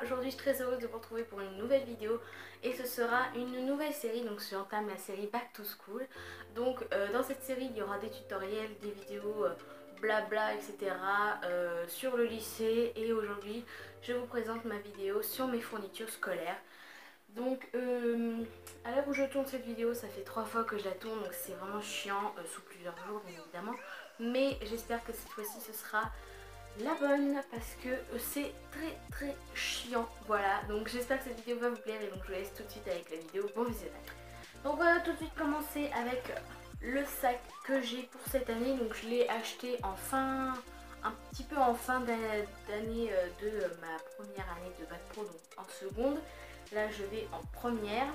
aujourd'hui je suis très heureuse de vous retrouver pour une nouvelle vidéo et ce sera une nouvelle série, donc j'entame la série Back to School. Donc dans cette série il y aura des tutoriels, des vidéos blabla etc. Sur le lycée, et aujourd'hui je vous présente ma vidéo sur mes fournitures scolaires. Donc à l'heure où je tourne cette vidéo, ça fait 3 fois que je la tourne, donc c'est vraiment chiant sous plusieurs jours bien évidemment, mais j'espère que cette fois-ci ce sera la bonne parce que c'est très chiant. Voilà, donc j'espère que cette vidéo va vous plaire et donc je vous laisse tout de suite avec la vidéo. Bon visionnage. Donc on va tout de suite commencer avec le sac que j'ai pour cette année. Donc je l'ai acheté un petit peu en fin d'année de ma première année de bac pro, donc en seconde. Là je vais en première,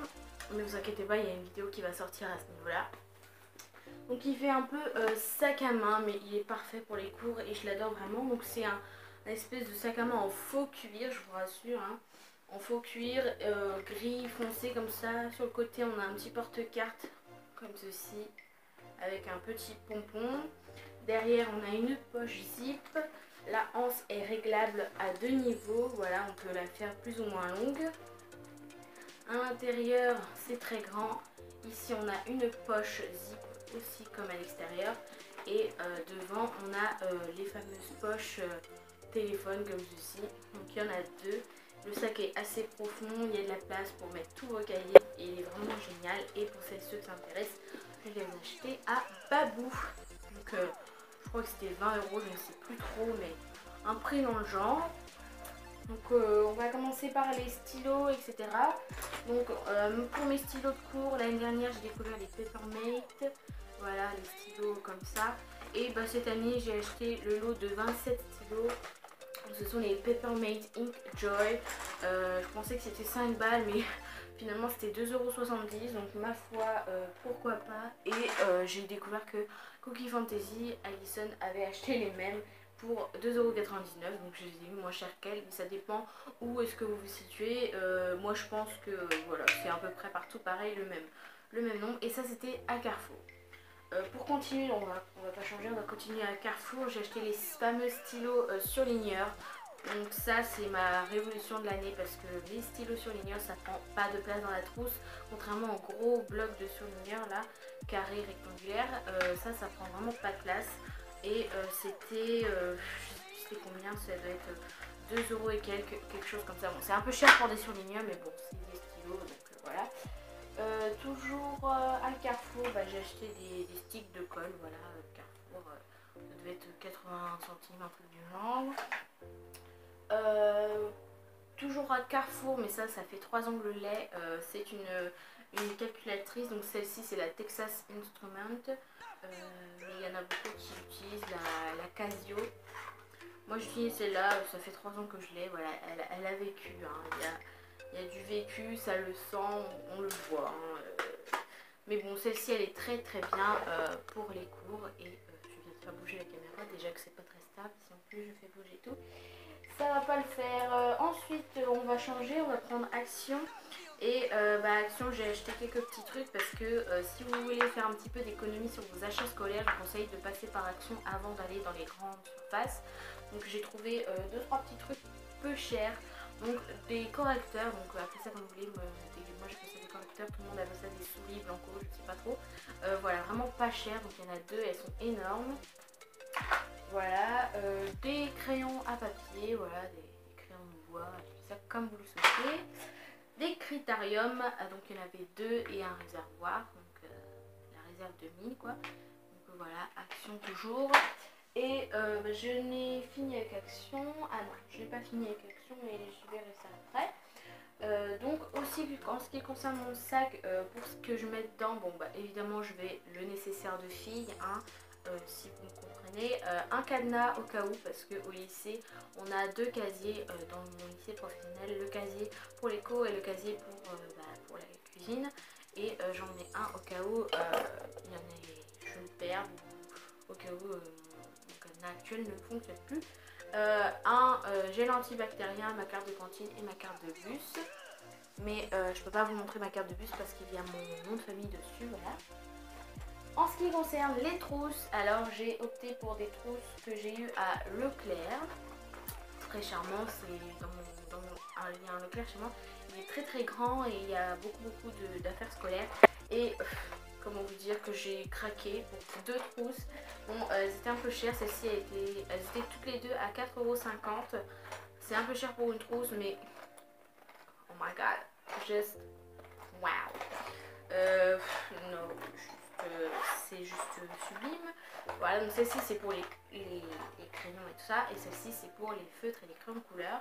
ne vous inquiétez pas, il y a une vidéo qui va sortir à ce niveau là. Donc il fait un peu sac à main, mais il est parfait pour les cours et je l'adore vraiment. Donc c'est un espèce de sac à main en faux cuir, je vous rassure, hein. En faux cuir, gris foncé comme ça. Sur le côté on a un petit porte-carte comme ceci, avec un petit pompon. Derrière on a une poche zip. La anse est réglable à 2 niveaux, voilà, on peut la faire plus ou moins longue. À l'intérieur c'est très grand. Ici on a une poche zip aussi comme à l'extérieur, et devant on a les fameuses poches téléphone comme ceci. Donc il y en a deux. Le sac est assez profond, il y a de la place pour mettre tous vos cahiers et il est vraiment génial. Et pour celles et ceux qui s'intéressent, je l'ai acheté à Babou. Donc je crois que c'était 20 €, je ne sais plus trop, mais un prix dans le genre. Donc on va commencer par les stylos etc. Donc pour mes stylos de cours, l'année dernière j'ai découvert les Papermate. Voilà, les stylos comme ça. Et bah, cette année j'ai acheté le lot de 27 stylos. Ce sont les Papermate Ink Joy. Je pensais que c'était 5 balles, mais finalement c'était 2,70 €. Donc ma foi, pourquoi pas. Et j'ai découvert que Cookie Fantasy, Alison avait acheté les mêmes pour 2,99 €. Donc je les ai eu moins cher qu'elle, mais ça dépend où est-ce que vous vous situez. Moi je pense que voilà, c'est à peu près partout pareil, le même nombre. Et ça c'était à Carrefour. Pour continuer, on va pas changer, on va continuer à Carrefour. J'ai acheté les fameux stylos surligneurs. Donc ça c'est ma révolution de l'année, parce que les stylos surligneurs ça prend pas de place dans la trousse, contrairement aux gros blocs de surligneurs là, carrés, rectangulaires. Ça prend vraiment pas de place. Et c'était combien, ça doit être 2 € et quelque chose comme ça. Bon, c'est un peu cher pour des surligneurs, mais bon, c'est des stylos, donc voilà. Toujours à Carrefour, bah, j'ai acheté des sticks de colle, voilà, Carrefour, ça devait être 80 centimes, un truc du genre. Toujours à Carrefour, mais ça fait 3 ans que je l'ai, c'est une calculatrice, donc celle-ci c'est la Texas Instrument, mais il y en a beaucoup qui utilisent la Casio. Moi j'utilise celle-là, ça fait 3 ans que je l'ai, voilà, elle a vécu, hein. Il y a du vécu, ça le sent, on le voit, hein. Mais bon, celle-ci elle est très bien pour les cours. Et je viens de faire bouger la caméra, déjà que c'est pas très stable, si en plus je fais bouger tout, ça va pas le faire. Ensuite on va changer, on va prendre Action. Et Action, j'ai acheté quelques petits trucs parce que si vous voulez faire un petit peu d'économie sur vos achats scolaires, je vous conseille de passer par Action avant d'aller dans les grandes surfaces. Donc j'ai trouvé 2-3 petits trucs peu chers. Donc des correcteurs, donc appelez ça comme vous voulez, moi j'appelle ça des correcteurs, tout le monde appelle ça des souris blanco, je sais pas trop. Voilà, vraiment pas cher, donc il y en a deux, elles sont énormes. Voilà, des crayons à papier, voilà, des crayons de bois, appelez ça comme vous le souhaitez. Des critériums, donc il y en avait deux et un réservoir, donc la réserve de mine quoi. Donc voilà, Action toujours. Et je n'ai fini avec Action. Ah non, je n'ai pas fini avec Action, mais je verrai ça après. Donc aussi en ce qui concerne mon sac, pour ce que je mets dedans, bon bah évidemment je vais le nécessaire de fille, hein, si vous me comprenez. Un cadenas au cas où, parce qu'au lycée on a deux casiers dans mon lycée professionnel, le casier pour les cours et le casier pour la cuisine. Et j'en mets un au cas où je le perds, ou au cas où mon cadenas actuel ne fonctionne plus. Un gel antibactérien, ma carte de cantine et ma carte de bus. Mais je peux pas vous montrer ma carte de bus parce qu'il y a mon nom de famille dessus, voilà. En ce qui concerne les trousses, alors j'ai opté pour des trousses que j'ai eues à Leclerc. Très charmant, c'est dans un lien Leclerc chez moi. Il est très très grand et il y a beaucoup d'affaires scolaires. Et comment vous dire que j'ai craqué pour 2 trousses. Bon, elles étaient un peu chères. Celle-ci elles étaient toutes les deux à 4,50 €. C'est un peu cher pour une trousse, mais oh my god, just wow. Non, c'est juste sublime. Voilà, donc celle-ci c'est pour les crayons et tout ça, et celle-ci c'est pour les feutres et les crayons de couleur.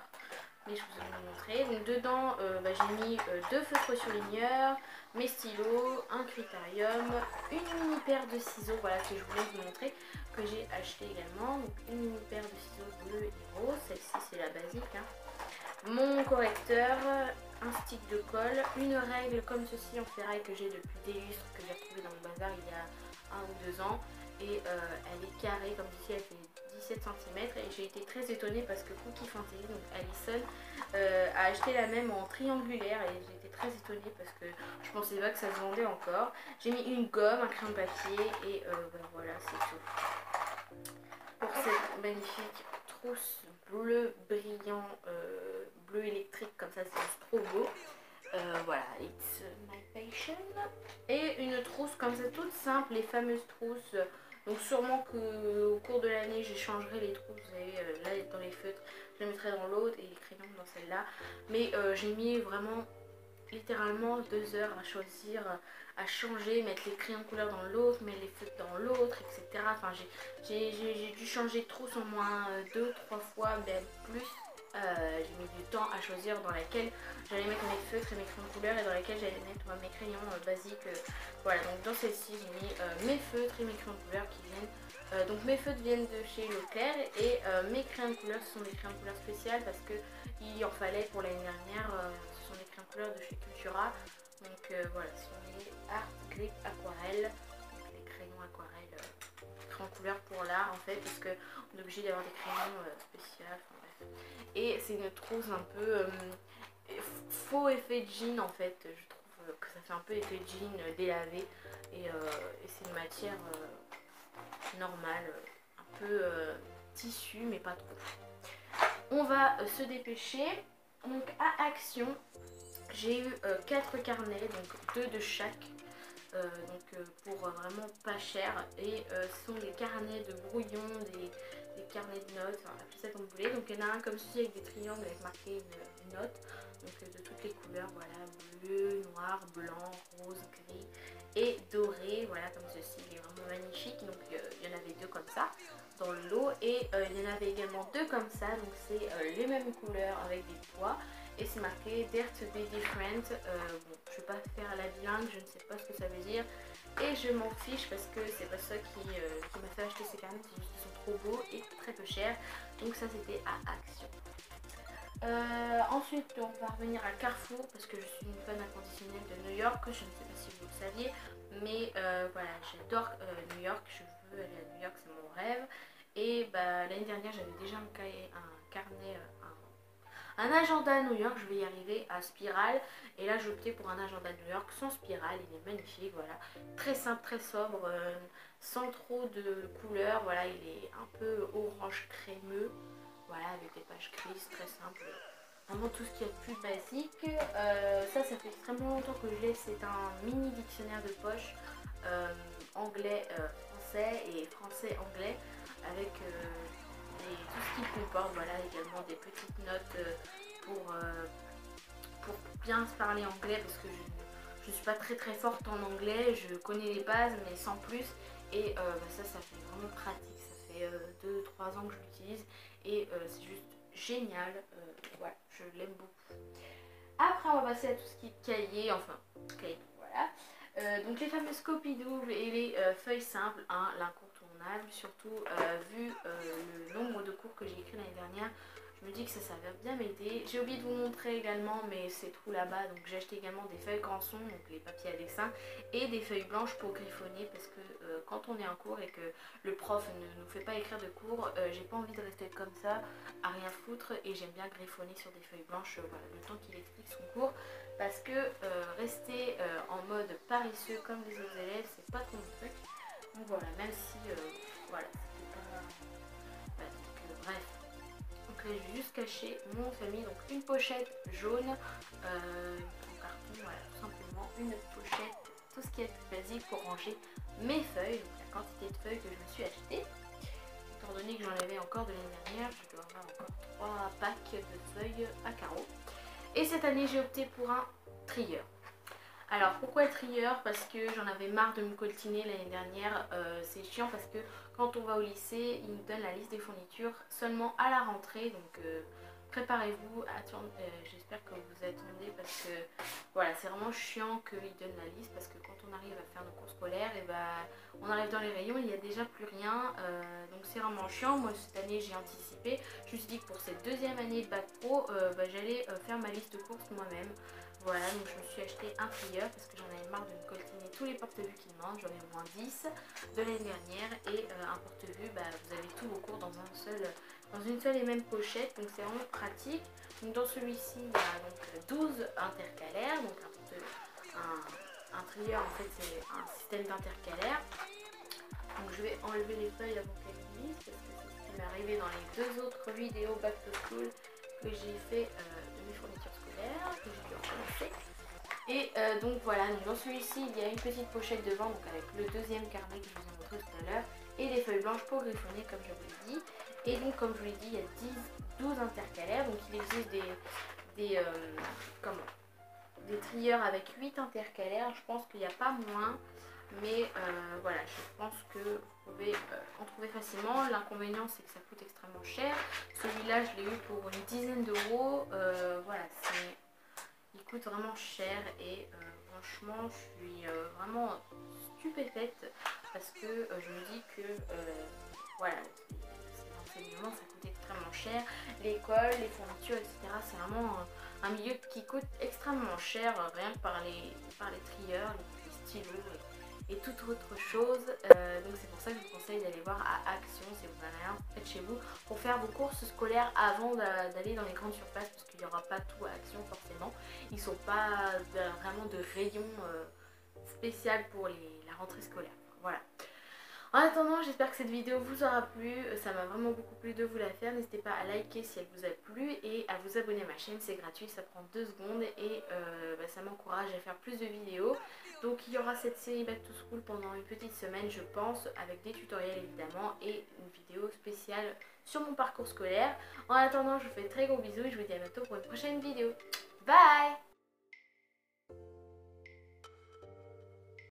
Mais je vous ai montré. Donc dedans, j'ai mis 2 feutres surligneurs, mes stylos, un critérium, une mini paire de ciseaux, voilà, que je voulais vous montrer, que j'ai acheté également. Donc une mini paire de ciseaux bleus et roses, celle-ci c'est la basique, hein. Mon correcteur, un stick de colle, une règle comme ceci en ferraille que j'ai depuis des lustres, que j'ai retrouvé dans mon bazar il y a 1 ou 2 ans. Et elle est carrée comme ici, elle fait 17 cm. Et j'ai été très étonnée parce que Cookie Fantasy, donc Alison, a acheté la même en triangulaire. Et j'ai été très étonnée parce que je pensais pas que ça se vendait encore. J'ai mis une gomme, un crayon de papier et ben voilà, c'est tout. Pour cette magnifique trousse bleu brillant, bleu électrique comme ça, c'est juste trop beau. Voilà, it's my passion. Et une trousse comme ça, toute simple, les fameuses trousses. Donc sûrement qu'au cours de l'année, j'échangerai les trousses. Vous savez, là dans les feutres, je les mettrai dans l'autre et les crayons dans celle-là. Mais j'ai mis vraiment littéralement 2 heures à choisir, à changer, mettre les crayons couleur dans l'autre, mettre les feutres dans l'autre, etc. Enfin, j'ai dû changer de trousse au moins 2-3 fois, même plus. J'ai mis du temps à choisir dans laquelle j'allais mettre mes feutres et mes crayons de couleur et dans laquelle j'allais mettre mes crayons basiques. Voilà, donc dans celle-ci j'ai mis mes feutres et mes crayons de couleur qui viennent. Donc mes feutres viennent de chez Leclerc et mes crayons de couleur ce sont des crayons de couleur spéciales parce qu'il en fallait pour l'année dernière. Ce sont des crayons de couleur de chez Cultura. Donc voilà, ce sont les Art Grip Aquarelle. Donc les crayons aquarelles, crayons de couleur pour l'art en fait, parce qu'on est obligé d'avoir des crayons spéciaux. Enfin, bref. Et c'est une trousse un peu faux effet jean en fait. Je trouve que ça fait un peu effet jean délavé. Et c'est une matière normale, un peu tissu mais pas trop. On va se dépêcher. Donc à Action, j'ai eu 4 carnets, donc 2 de chaque. Pour vraiment pas cher. Et ce sont des carnets de brouillon, des carnets de notes, enfin appelez ça comme vous voulez. Donc il y en a un comme ceci avec des triangles avec marqué une note. Donc de toutes les couleurs, voilà, bleu, noir, blanc, rose, gris et doré, voilà comme ceci, il est vraiment magnifique. Donc il y en avait 2 comme ça dans le lot et il y en avait également 2 comme ça, donc c'est les mêmes couleurs avec des pois. Et c'est marqué Dare to be different. Bon, je ne vais pas faire la bilingue, je ne sais pas ce que ça veut dire. Et je m'en fiche parce que c'est pas ça qui m'a fait acheter ces carnets, c'est juste qu'ils sont trop beaux et très peu chers. Donc ça c'était à Action. Ensuite on va revenir à Carrefour parce que je suis une fan inconditionnelle de New York. Je ne sais pas si vous le saviez, mais voilà, j'adore New York, je veux aller à New York, c'est mon rêve. Et bah, l'année dernière j'avais déjà un carnet, un agenda à New York, je vais y arriver à spirale. Et là j'ai opté pour un agenda à New York sans spirale, il est magnifique, voilà. Très simple, très sobre, sans trop de couleurs, voilà, il est un peu orange crémeux. Voilà, avec des pages grises, très simple. Vraiment tout ce qu'il y a de plus basique. Ça fait extrêmement longtemps que je l'ai, c'est un mini dictionnaire de poche anglais-français et français-anglais avec tout ce qu'il comporte, voilà, également des petites notes pour bien se parler anglais parce que je ne suis pas très très forte en anglais, je connais les bases mais sans plus et ça fait vraiment pratique, ça fait 2-3 ans que je l'utilise et c'est juste génial, voilà, je l'aime beaucoup. Après on va passer à tout ce qui est cahier, enfin cahier, voilà. Donc les fameuses copies doubles et les feuilles simples, hein, l'incontournable, surtout vu le nombre de cours que j'ai écrit l'année dernière, je me dis que ça va bien m'aider. J'ai oublié de vous montrer également, mais c'est tout là-bas, donc j'ai acheté également des feuilles canson, donc les papiers à dessin, et des feuilles blanches pour griffonner, parce que quand on est en cours et que le prof ne nous fait pas écrire de cours, j'ai pas envie de rester comme ça, à rien foutre, et j'aime bien griffonner sur des feuilles blanches, voilà, le temps qu'il explique son cours, parce que rester en mode paresseux comme les autres élèves, c'est pas trop mon truc. Donc voilà, même si, voilà, c'était pas... Bah, donc, bref. Donc montrer, je vais juste cacher mon famille. Donc une pochette jaune en carton, voilà, tout simplement une pochette, tout ce qui est basique pour ranger mes feuilles, donc la quantité de feuilles que je me suis achetée. Étant donné que j'en avais encore de l'année dernière, je dois avoir encore 3 packs de feuilles à carreaux. Et cette année j'ai opté pour un trieur. Alors pourquoi le trieur? Parce que j'en avais marre de me coltiner l'année dernière. C'est chiant parce que quand on va au lycée, ils nous donnent la liste des fournitures seulement à la rentrée. Donc préparez-vous, j'espère que vous attendez parce que voilà, c'est vraiment chiant qu'ils donnent la liste parce que quand on arrive à faire nos cours scolaires, et on arrive dans les rayons, il n'y a déjà plus rien. Donc c'est vraiment chiant. Moi cette année j'ai anticipé. Je me suis dit que pour cette deuxième année de bac pro, j'allais faire ma liste de courses moi-même. Voilà, donc je me suis acheté un trieur parce que j'en avais marre de me coltiner tous les porte-vus qui me manquent. J'en ai au moins 10 de l'année dernière et un porte-vue, vous avez tous vos cours dans une seule et même pochette, donc c'est vraiment pratique. Donc dans celui-ci, il y a donc 12 intercalaires, donc un trieur en fait c'est un système d'intercalaires. Donc je vais enlever les feuilles avant qu'elles glissent parce que c'est ce qui m'est arrivé dans les 2 autres vidéos Back to School que j'ai fait de mes fournitures scolaires, que j'ai dû recommencer. Et donc voilà, donc dans celui-ci il y a une petite pochette devant, donc avec le deuxième carnet que je vous ai montré tout à l'heure, et des feuilles blanches pour griffonner comme je vous l'ai dit. Et donc comme je vous l'ai dit, il y a 12 intercalaires, donc il existe des trieurs avec 8 intercalaires, je pense qu'il n'y a pas moins. Mais voilà, je pense que vous pouvez en trouver facilement. L'inconvénient c'est que ça coûte extrêmement cher. Celui-là je l'ai eu pour une dizaine d'euros. Voilà, il coûte vraiment cher et franchement je suis vraiment stupéfaite parce que je me dis que voilà, l'enseignement ça coûte extrêmement cher. L'école, les fournitures, etc. c'est vraiment un milieu qui coûte extrêmement cher rien que par les trieurs, les stylos et toute autre chose. Donc c'est pour ça que je vous conseille d'aller voir à Action si vous en avez un près de chez vous pour faire vos courses scolaires avant d'aller dans les grandes surfaces parce qu'il n'y aura pas tout à Action forcément. Ils ne sont pas vraiment de rayon spécial pour la rentrée scolaire. Voilà. En attendant, j'espère que cette vidéo vous aura plu, ça m'a vraiment beaucoup plu de vous la faire, n'hésitez pas à liker si elle vous a plu et à vous abonner à ma chaîne, c'est gratuit, ça prend 2 secondes et ça m'encourage à faire plus de vidéos. Donc il y aura cette série Back to School pendant une petite semaine je pense, avec des tutoriels évidemment et une vidéo spéciale sur mon parcours scolaire. En attendant, je vous fais très gros bisous et je vous dis à bientôt pour une prochaine vidéo. Bye!